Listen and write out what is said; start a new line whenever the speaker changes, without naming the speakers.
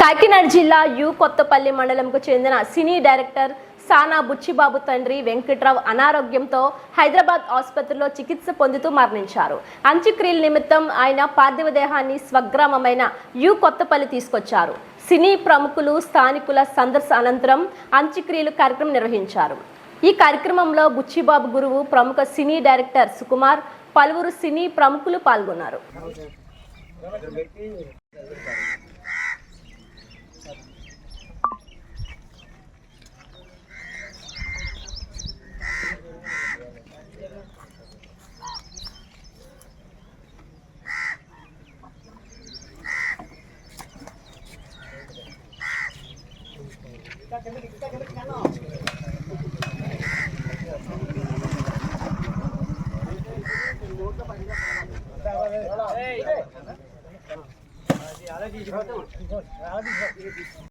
కాకినాడ జిల్లా యు కొత్తపల్లి మండలంకు చెందిన సినీ డైరెక్టర్ సానా బుచ్చిబాబు తండ్రి వెంకట్రావు అనారోగ్యంతో హైదరాబాద్ ఆసుపత్రిలో చికిత్స పొందుతూ మరణించారు. అంత్యక్రియల నిమిత్తం ఆయన పార్థివ దేహాన్ని స్వగ్రామమైన యు కొత్తపల్లి తీసుకొచ్చారు. సినీ ప్రముఖులు స్థానికుల సందర్శన అనంతరం అంత్యక్రియలు కార్యక్రమం నిర్వహించారు. ఈ కార్యక్రమంలో బుచ్చిబాబు గురువు ప్రముఖ సినీ డైరెక్టర్ సుకుమార్, పలువురు సినీ ప్రముఖులు పాల్గొన్నారు.